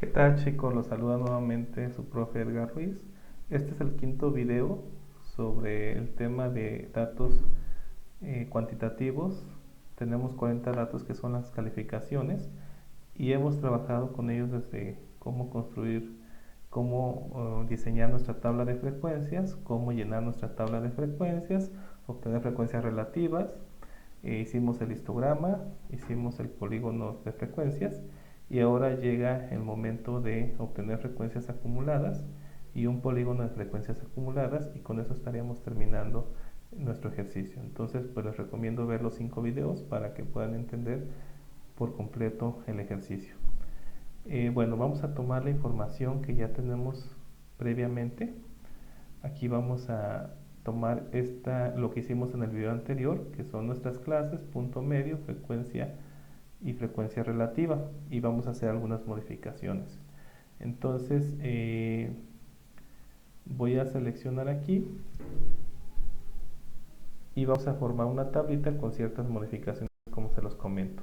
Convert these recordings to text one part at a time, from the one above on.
¿Qué tal, chicos? Los saluda nuevamente su profe Edgar Ruiz. Este es el quinto video sobre el tema de datos cuantitativos. Tenemos 40 datos que son las calificaciones y hemos trabajado con ellos desde cómo construir, cómo diseñar nuestra tabla de frecuencias, cómo llenar nuestra tabla de frecuencias, obtener frecuencias relativas. Hicimos el histograma, hicimos el polígono de frecuencias y ahora llega el momento de obtener frecuencias acumuladas y un polígono de frecuencias acumuladas, y con eso estaríamos terminando nuestro ejercicio. Entonces, pues les recomiendo ver los 5 videos para que puedan entender por completo el ejercicio. Bueno, vamos a tomar la información que ya tenemos previamente. Aquí vamos a tomar lo que hicimos en el video anterior, que son nuestras clases, punto medio, frecuencia y frecuencia relativa, y vamos a hacer algunas modificaciones. Entonces voy a seleccionar aquí y vamos a formar una tablita con ciertas modificaciones como se los comento.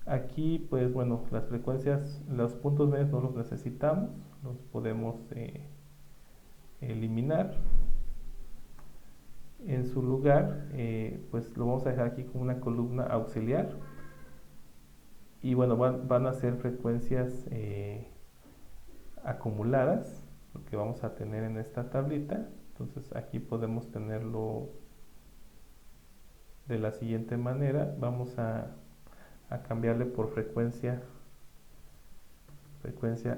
Aquí pues bueno, las frecuencias, los puntos medios no los necesitamos, los podemos eliminar. En su lugar pues lo vamos a dejar aquí como una columna auxiliar, y bueno, van a ser frecuencias acumuladas, lo que vamos a tener en esta tablita. Entonces aquí podemos tenerlo de la siguiente manera. Vamos a cambiarle por frecuencia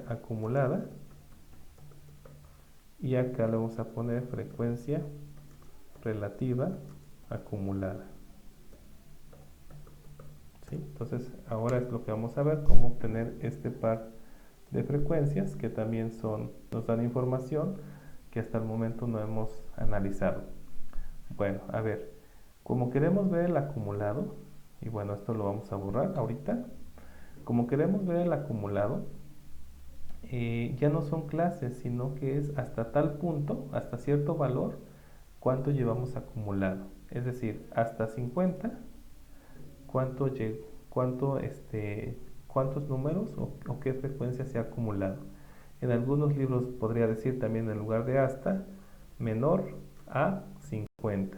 acumulada, y acá le vamos a poner frecuencia relativa acumulada. ¿Sí? Entonces ahora es lo que vamos a ver, cómo obtener este par de frecuencias que también nos dan información que hasta el momento no hemos analizado. Bueno, a ver, como queremos ver el acumulado, y bueno, esto lo vamos a borrar ahorita. Como queremos ver el acumulado, ya no son clases, sino que es hasta tal punto, hasta cierto valor, cuánto llevamos acumulado. Es decir, hasta 50, cuánto cuántos números o qué frecuencia se ha acumulado. En algunos libros podría decir también, en lugar de hasta, menor a 50,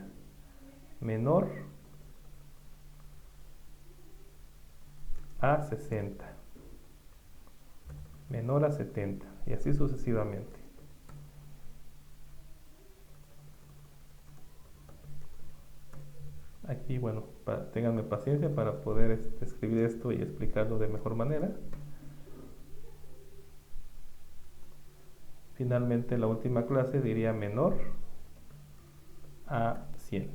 menor a 60, menor a 70, y así sucesivamente. Aquí, bueno, ténganme paciencia para poder escribir esto y explicarlo de mejor manera. Finalmente, la última clase diría menor a 100.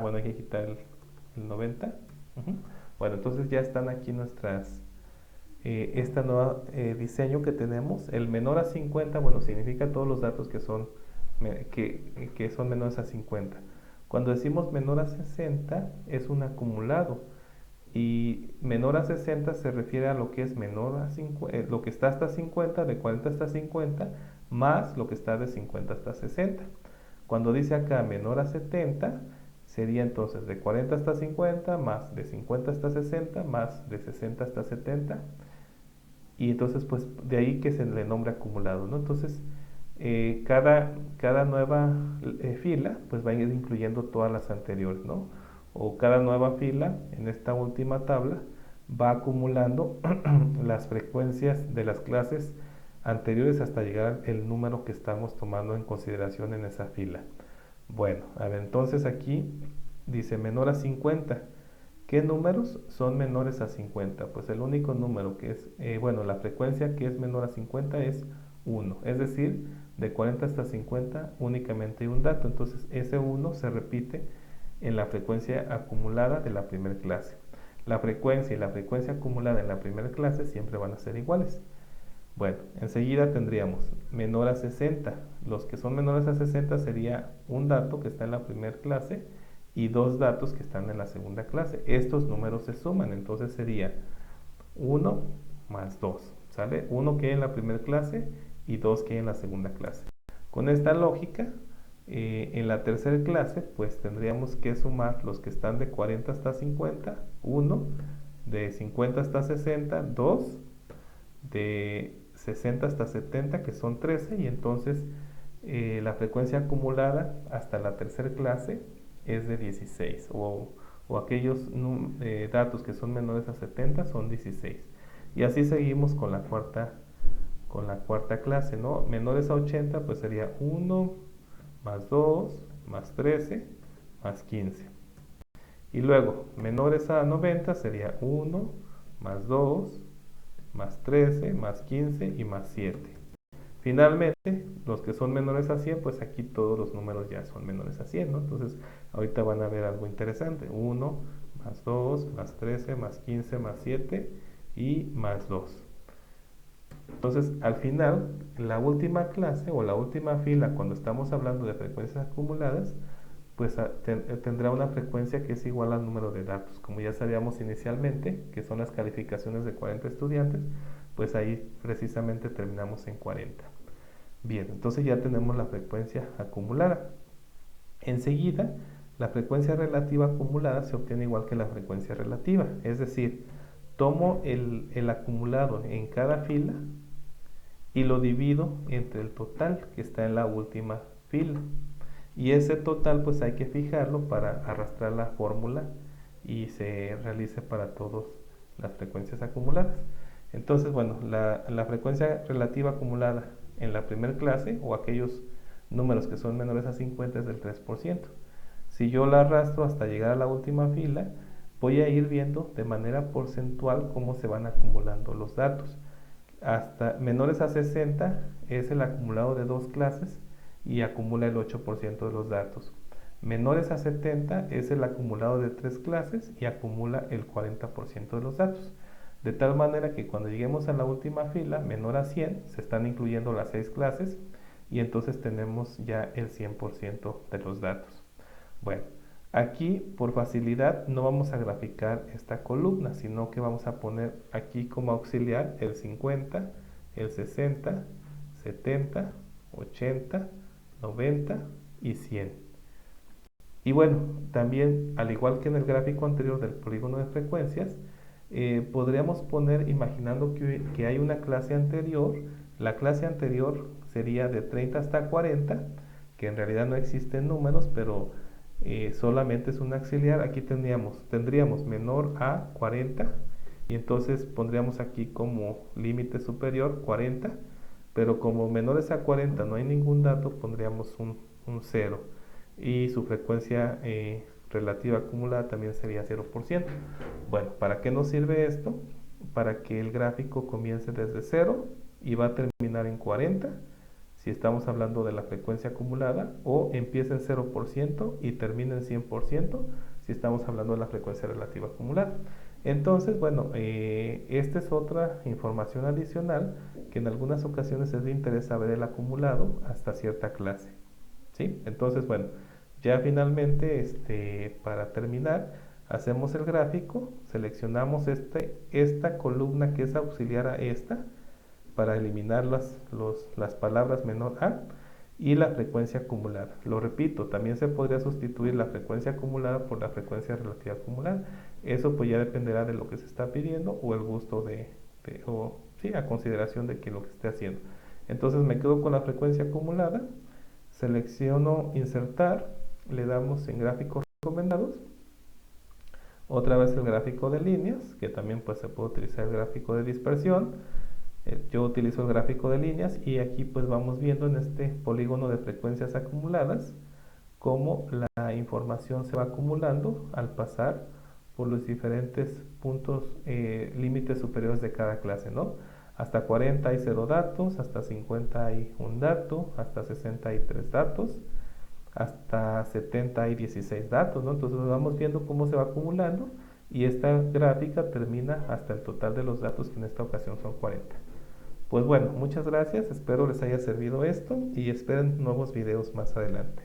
Bueno, hay que quitar el 90. Bueno, entonces ya están aquí este nuevo diseño que tenemos. El menor a 50, bueno, significa todos los datos que son menores a 50. Cuando decimos menor a 60 es un acumulado, y menor a 60 se refiere a lo que es menor a 50, lo que está hasta 50, de 40 hasta 50, más lo que está de 50 hasta 60. Cuando dice acá menor a 70, sería entonces de 40 hasta 50, más de 50 hasta 60, más de 60 hasta 70, y entonces pues de ahí que se le nombra acumulado, ¿no? Entonces cada nueva fila pues va a ir incluyendo todas las anteriores, ¿no? O cada nueva fila en esta última tabla va acumulando las frecuencias de las clases anteriores hasta llegar al número que estamos tomando en consideración en esa fila. Bueno, a ver, entonces aquí dice menor a 50. ¿Qué números son menores a 50? Pues el único número que es, la frecuencia que es menor a 50 es 1. Es decir, de 40 hasta 50 únicamente hay un dato. Entonces ese 1 se repite en la frecuencia acumulada de la primera clase. La frecuencia y la frecuencia acumulada en la primera clase siempre van a ser iguales. Bueno, enseguida tendríamos menor a 60. Los que son menores a 60 sería un dato que está en la primera clase y dos datos que están en la segunda clase. Estos números se suman, entonces sería 1 más 2, ¿sale? 1 que hay en la primera clase y 2 que hay en la segunda clase. Con esta lógica, en la tercera clase, pues tendríamos que sumar los que están de 40 hasta 50, 1, de 50 hasta 60, 2, de 60 hasta 70, que son 13, y entonces la frecuencia acumulada hasta la tercera clase es de 16, o aquellos datos que son menores a 70 son 16. Y así seguimos con la cuarta clase, ¿no? Menores a 80 pues sería 1 más 2 más 13 más 15. Y luego, menores a 90 sería 1 más 2 más 13 más 15 y más 7. Finalmente, los que son menores a 100, pues aquí todos los números ya son menores a 100, ¿no? Entonces, ahorita van a ver algo interesante. 1 más 2 más 13 más 15 más 7 y más 2. Entonces, al final, la última clase o la última fila, cuando estamos hablando de frecuencias acumuladas, pues tendrá una frecuencia que es igual al número de datos. Como ya sabíamos inicialmente, que son las calificaciones de 40 estudiantes, pues ahí precisamente terminamos en 40. Bien, entonces ya tenemos la frecuencia acumulada. Enseguida, la frecuencia relativa acumulada se obtiene igual que la frecuencia relativa, es decir, tomo el acumulado en cada fila y lo divido entre el total que está en la última fila. Y ese total pues hay que fijarlo para arrastrar la fórmula y se realice para todas las frecuencias acumuladas. Entonces, bueno, la frecuencia relativa acumulada en la primera clase o aquellos números que son menores a 50 es del 3%. Si yo la arrastro hasta llegar a la última fila, voy a ir viendo de manera porcentual cómo se van acumulando los datos. Hasta menores a 60 es el acumulado de dos clases y acumula el 8% de los datos. Menores a 70 es el acumulado de tres clases y acumula el 40% de los datos. De tal manera que cuando lleguemos a la última fila, menor a 100, se están incluyendo las 6 clases y entonces tenemos ya el 100% de los datos. Bueno, aquí por facilidad no vamos a graficar esta columna, sino que vamos a poner aquí como auxiliar el 50, el 60, 70, 80, 90 y 100. Y bueno, también al igual que en el gráfico anterior del polígono de frecuencias, podríamos poner, imaginando que hay una clase anterior, la clase anterior sería de 30 hasta 40, que en realidad no existen números, pero solamente es un auxiliar. Aquí tendríamos menor a 40, y entonces pondríamos aquí como límite superior 40, pero como menores a 40 no hay ningún dato, pondríamos un 0, y su frecuencia relativa acumulada también sería 0%. Bueno, ¿para qué nos sirve esto? Para que el gráfico comience desde 0 y va a terminar en 40, si estamos hablando de la frecuencia acumulada, o empieza en 0% y termina en 100%, si estamos hablando de la frecuencia relativa acumulada. Entonces, bueno, esta es otra información adicional que en algunas ocasiones es de interés saber el acumulado hasta cierta clase. ¿Sí? Entonces, bueno, ya finalmente, para terminar, hacemos el gráfico, seleccionamos esta columna que es auxiliar a esta, para eliminar las palabras menor a, y la frecuencia acumulada. Lo repito, también se podría sustituir la frecuencia acumulada por la frecuencia relativa acumulada. Eso pues ya dependerá de lo que se está pidiendo o el gusto a consideración de que lo que esté haciendo. Entonces me quedo con la frecuencia acumulada, selecciono insertar, le damos en gráficos recomendados, otra vez el gráfico de líneas, que también pues se puede utilizar el gráfico de dispersión. Yo utilizo el gráfico de líneas y aquí pues vamos viendo en este polígono de frecuencias acumuladas cómo la información se va acumulando al pasar por los diferentes puntos límites superiores de cada clase, ¿no? Hasta 40 hay 0 datos, hasta 50 hay 1 dato, hasta 60 hay 3 datos, hasta 70 hay 16 datos, ¿no? Entonces vamos viendo cómo se va acumulando y esta gráfica termina hasta el total de los datos, que en esta ocasión son 40. Pues bueno, muchas gracias, espero les haya servido esto y esperen nuevos videos más adelante.